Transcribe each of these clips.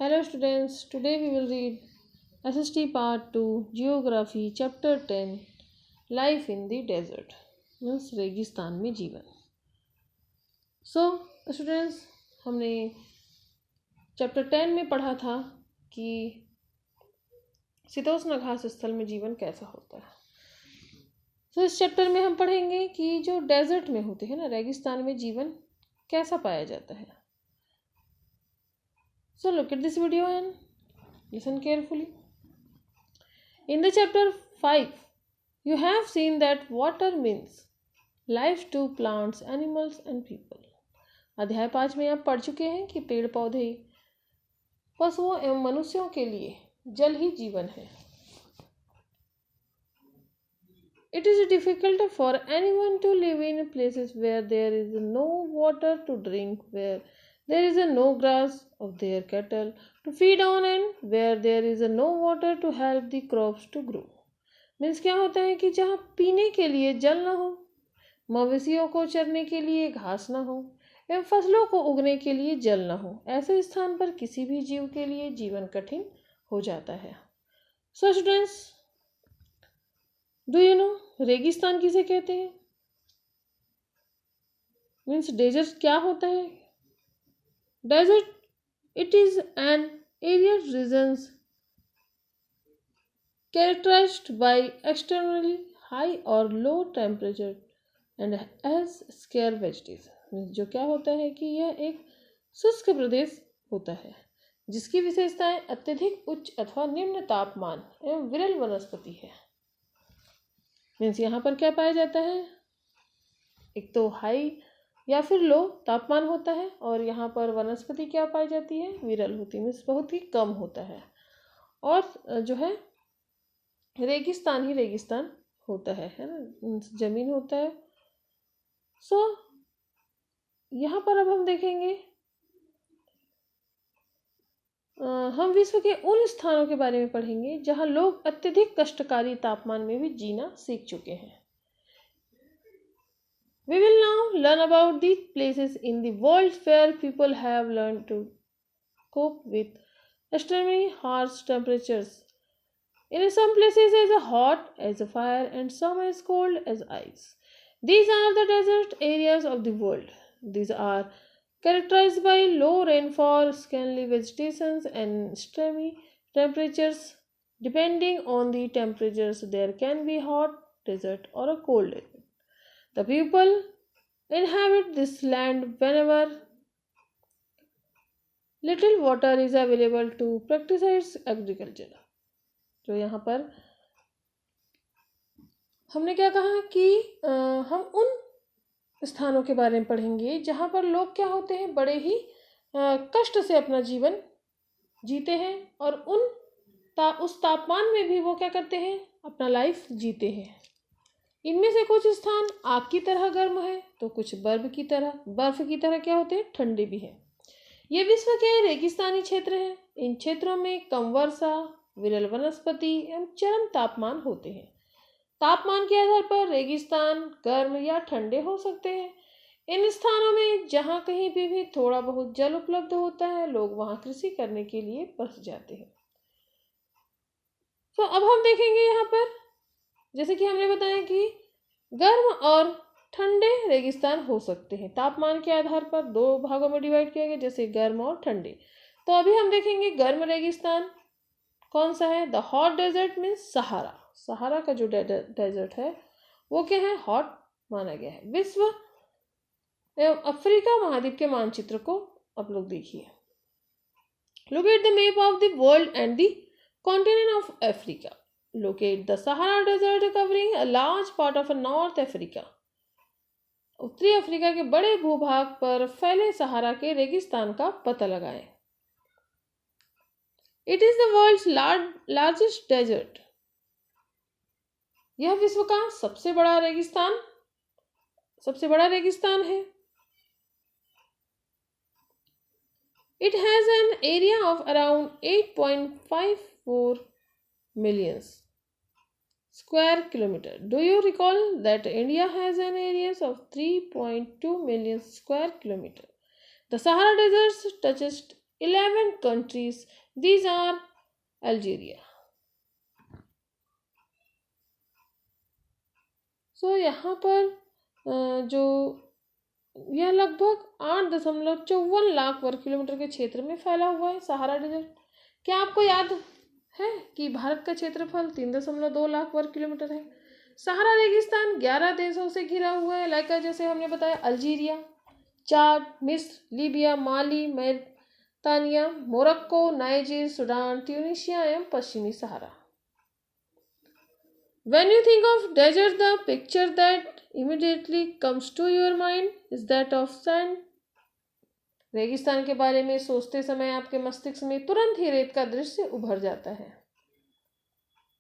Hello students, today we will read SST Part 2 Geography Chapter 10 Life in the Desert means रेगिस्तान में जीवन। So students, हमने chapter 10 में पढ़ा था कि शीतोष्ण घास स्थल में जीवन कैसा होता है। इस चैप्टर में हम पढ़ेंगे कि जो डेजर्ट में होते हैं ना, रेगिस्तान में जीवन कैसा पाया जाता है। So look at this video and listen carefully. In the chapter 5, you have seen that water means life to plants, animals and people. अध्याय 5 में आप पढ़ चुके हैं कि पेड़ पौधे, पशुओं एवं मनुष्यों के लिए जल ही जीवन है। It is difficult for anyone to live in places where there is no water to drink, where there is no grass of their cattle to feed on, and where there is no water to help the crops to grow. Means क्या होता है कि जहाँ पीने के लिए जल ना हो, मवेशियों को चरने के लिए घास ना हो एवं फसलों को उगने के लिए जल ना हो, ऐसे स्थान पर किसी भी जीव के लिए जीवन कठिन हो जाता है। So students, do you know रेगिस्तान किसे कहते हैं? मीन्स डेजर्ट क्या होता है? Desert, it is an arid regions characterized by extremely high or low temperature and as scarce vegetation। जो क्या होता है कि यह एक शुष्क प्रदेश होता है जिसकी विशेषताएं अत्यधिक उच्च अथवा निम्न तापमान एवं विरल वनस्पति है। मीन्स यहाँ पर क्या पाया जाता है? एक तो हाई या फिर लो तापमान होता है और यहाँ पर वनस्पति क्या पाई जाती है? विरल होती है, मीन्स बहुत ही कम होता है। और जो है रेगिस्तान ही रेगिस्तान होता है ना, जमीन होता है। सो यहाँ पर अब हम देखेंगे, हम विश्व के उन स्थानों के बारे में पढ़ेंगे जहाँ लोग अत्यधिक कष्टकारी तापमान में भी जीना सीख चुके हैं। We will now learn about the places in the world where people have learned to cope with extremely harsh temperatures. In some places as hot as fire and some as cold as ice. These are the desert areas of the world. These are characterized by low rainfall, scanty vegetations and extreme temperatures. Depending on the temperatures, there can be hot desert or a cold desert. The people inhabit this land whenever little water is available to practice agriculture। तो यहाँ पर हमने क्या कहा कि हम उन स्थानों के बारे में पढ़ेंगे जहाँ पर लोग क्या होते हैं, बड़े ही कष्ट से अपना जीवन जीते हैं और उस तापमान में भी वो क्या करते हैं, अपना लाइफ जीते हैं। इनमें से कुछ स्थान आग की तरह गर्म है तो कुछ बर्फ की तरह क्या होते हैं, ठंडे भी हैं। ये विश्व के रेगिस्तानी क्षेत्र हैं। इन क्षेत्रों में कम वर्षा, विरल वनस्पति एवं चरम तापमान होते हैं। तापमान के आधार पर रेगिस्तान गर्म या ठंडे हो सकते हैं। इन स्थानों में जहाँ कहीं भी थोड़ा बहुत जल उपलब्ध होता है, लोग वहाँ कृषि करने के लिए बस जाते हैं। तो अब हम देखेंगे यहाँ पर, जैसे कि हमने बताया कि गर्म और ठंडे रेगिस्तान हो सकते हैं। तापमान के आधार पर दो भागों में डिवाइड किया गया, जैसे गर्म और ठंडे। तो अभी हम देखेंगे गर्म रेगिस्तान कौन सा है। द हॉट डेजर्ट मीन्स सहारा। सहारा का जो डेजर्ट है वो क्या है, हॉट माना गया है। विश्व एवं अफ्रीका महाद्वीप के मानचित्र को आप लोग देखिए। Look at the map of the world and the continent of Africa. Locate the Sahara Desert covering a large part of North Africa. उत्तरी अफ्रीका के बड़े भूभाग पर फैले सहारा के रेगिस्तान का पता लगाएं। It is the world's largest desert. यह विश्व का सबसे बड़ा रेगिस्तान है। It has an area of around 8.54 million square kilometer. Do you recall that India has an area of 3.2 million square kilometer? The Sahara Desert touches 11 countries. These are Algeria. सो यहाँ पर जो यह लगभग 8.54 वर्ग किलोमीटर के क्षेत्र में फैला हुआ है सहारा डेजर्ट। क्या आपको याद है कि भारत का क्षेत्रफल 3.2 लाख वर्ग किलोमीटर है। सहारा रेगिस्तान 11 देशों से घिरा हुआ है, लाइक जैसे हमने बताया अल्जीरिया, चाद, मिस्र, लीबिया, माली, मोरितानिया, मोरक्को, नाइजीर, सूडान, ट्यूनीशिया एवं पश्चिमी सहारा। When you think of desert, the picture that immediately comes to your mind is that of sand. रेगिस्तान के बारे में सोचते समय आपके मस्तिष्क में तुरंत ही रेत का दृश्य उभर जाता है।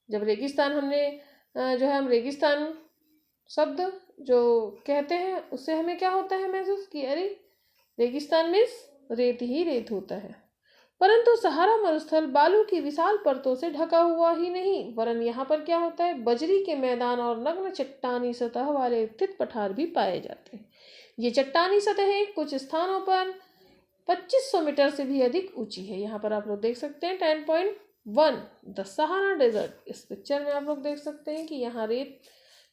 जब रेगिस्तान हम रेगिस्तान शब्द जो कहते हैं उससे हमें क्या होता है महसूस कि अरे रेगिस्तान में रेत ही रेत होता है। परंतु सहारा मरुस्थल बालू की विशाल परतों से ढका हुआ ही नहीं, वरन यहाँ पर क्या होता है, बजरी के मैदान और नग्न चट्टानी सतह वाले स्थित पठार भी पाए जाते हैं। ये चट्टानी सतहें कुछ स्थानों पर 2500 मीटर से भी अधिक ऊंची है। यहाँ पर आप लोग देख सकते हैं 10.1 द सहारा डेजर्ट। इस पिक्चर में आप लोग देख सकते हैं कि यहाँ रेत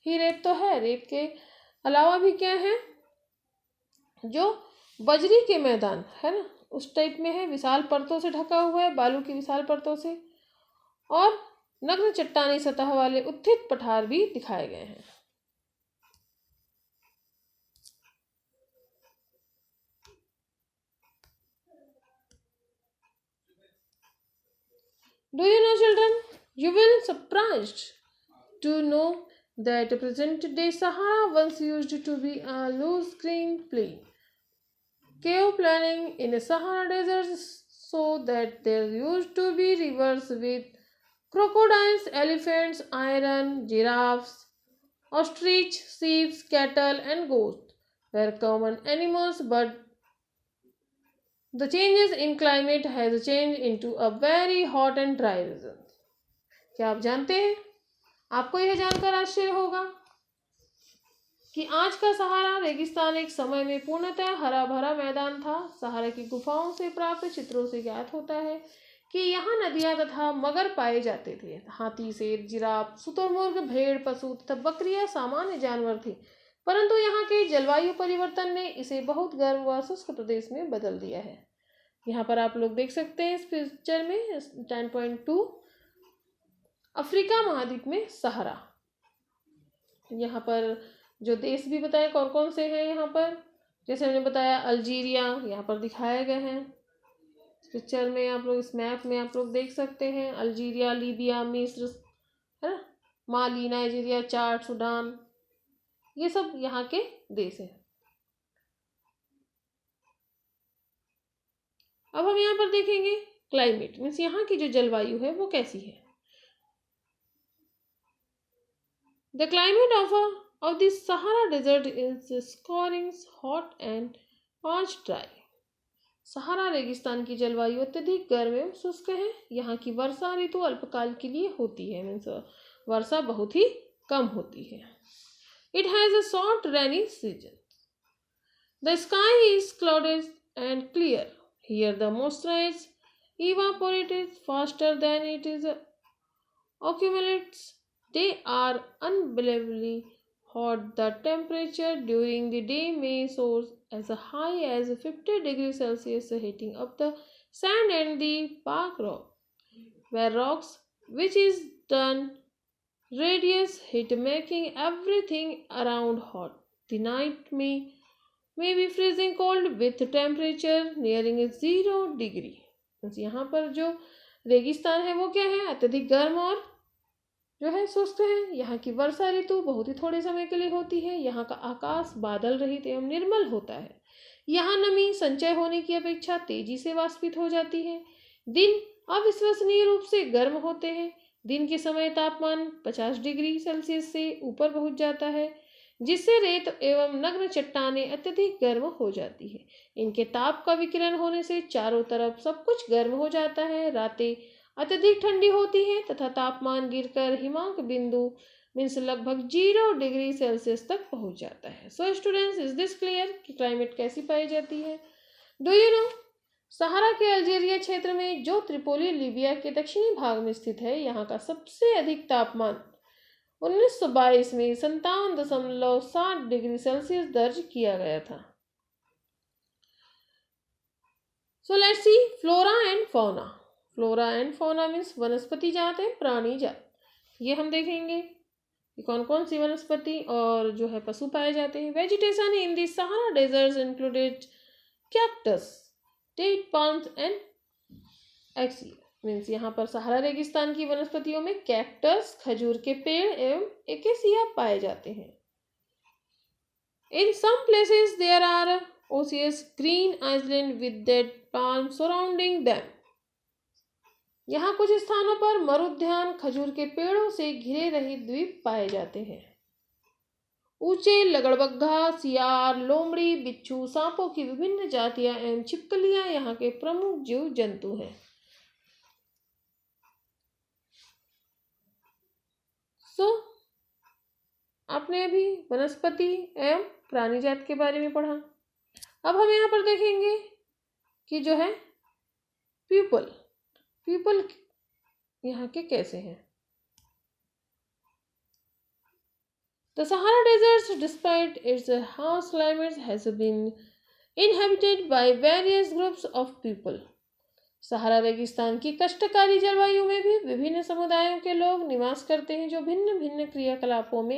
ही रेत तो है, रेत के अलावा भी क्या है, जो बजरी के मैदान है ना उस टाइप में है, विशाल परतों से ढका हुआ है, बालू की विशाल परतों से, और नग्न चट्टानी सतह वाले उत्थित पठार भी दिखाए गए हैं। Do you know, children? You will surprised to know that present day Sahara once used to be a loose green plain. Cave planning in a Sahara desert so that there used to be rivers with crocodiles, elephants, iron, giraffes, ostrich, sheep, cattle, and goats were common animals, but the changes in climate has changed into a very hot and dry region. क्या आप जानते हैं, आपको यह जानकर आश्चर्य होगा कि आज का सहारा रेगिस्तान एक समय में पूर्णतः हरा भरा मैदान था। सहारा की गुफाओं से प्राप्त चित्रों से ज्ञात होता है कि यहाँ नदियाँ तथा मगर पाए जाते थे। हाथी, शेर, जिराफ, शुतुरमुर्ग, भेड़, पशु तथा बकरियाँ सामान्य जानवर थे, परंतु यहाँ के जलवायु परिवर्तन ने इसे बहुत गर्म व शुष्क प्रदेश में बदल दिया है। यहाँ पर आप लोग देख सकते हैं इस पिक्चर में 10.2 अफ्रीका महाद्वीप में सहारा। यहाँ पर जो देश भी बताए कौन कौन से हैं, यहाँ पर जैसे हमने बताया अल्जीरिया यहाँ पर दिखाए गए हैं इस पिक्चर में, आप लोग इस मैप में आप लोग देख सकते हैं अल्जीरिया, लीबिया, मिस्र है ना, माली, नाइजीरिया, चाद, सूडान, ये सब यहाँ के देश हैं। अब हम यहाँ पर देखेंगे क्लाइमेट मीन्स यहाँ की जो जलवायु है वो कैसी है। The climate of the Sahara desert is scorching hot and parched dry. सहारा रेगिस्तान की जलवायु अत्यधिक गर्म एवं शुष्क है। यहाँ की वर्षा ऋतु अल्पकाल के लिए होती है, मीन्स वर्षा बहुत ही कम होती है। It has a short rainy season. The sky is clouded and clear. Here the moisture evaporates faster than it is accumulates. They are unbelievably hot. The temperature during the day may soar as high as 50 degrees Celsius, heating up the sand and the bark rock, where rocks, which is done radius heat, making everything around hot. The night may be freezing cold with temperature nearing 0 degree. यहाँ पर जो रेगिस्तान है वो क्या है, अत्यधिक गर्म और जो है शुष्क है। यहाँ की वर्षा ऋतु बहुत ही थोड़े समय के लिए होती है। यहाँ का आकाश बादल रहित एवं निर्मल होता है। यहाँ नमी संचय होने की अपेक्षा तेजी से वाष्पित हो जाती है। दिन अविश्वसनीय रूप से गर्म होते हैं। दिन के समय तापमान 50 डिग्री सेल्सियस से ऊपर पहुंच जाता है, जिससे रेत एवं नग्न चट्टानें अत्यधिक गर्म हो जाती है। इनके ताप का विकिरण होने से चारों तरफ सब कुछ गर्म हो जाता है। रातें अत्यधिक ठंडी होती है तथा तापमान गिरकर हिमांक बिंदु मीन्स लगभग 0 डिग्री सेल्सियस तक पहुंच जाता है। So students, is this clear कि क्लाइमेट कैसी पाई जाती है? डू यू नो सहारा के अल्जीरिया क्षेत्र में, जो त्रिपोली लीबिया के दक्षिणी भाग में स्थित है, यहाँ का सबसे अधिक तापमान 1922 में 57.7 डिग्री सेल्सियस दर्ज किया गया था। So let's see flora and fauna. Flora and fauna means वनस्पति जात है, प्राणी जात। ये हम देखेंगे कि कौन कौन सी वनस्पति और जो है पशु पाए जाते हैं। Vegetation in the Sahara deserts included cactus, date palms and acacia. Means यहाँ पर सहारा रेगिस्तान की वनस्पतियों में कैक्टस, खजूर के पेड़ एवं एकेसिया पाए जाते हैं। In some places there are oasis green island with date palm surrounding them. यहाँ कुछ स्थानों पर मरुद्यान, खजूर के पेड़ों से घिरे रहे द्वीप पाए जाते हैं। ऊंचे लगड़बग्घा, सियार, लोमड़ी, बिच्छू, सांपों की विभिन्न जातियां एवं छिपकलियां यहाँ के प्रमुख जीव जंतु हैं। आपने अभी वनस्पति एवं प्राणी जात के बारे में पढ़ा। अब हम यहाँ पर देखेंगे कि जो है पीपल यहाँ के कैसे हैं। The Sahara Desert, despite its harsh climate, has been inhabited by various groups of people. सहारा रेगिस्तान की कष्टकारी जलवायु में भी विभिन्न समुदायों के लोग निवास करते हैं, जो भिन्न भिन्न क्रियाकलापों में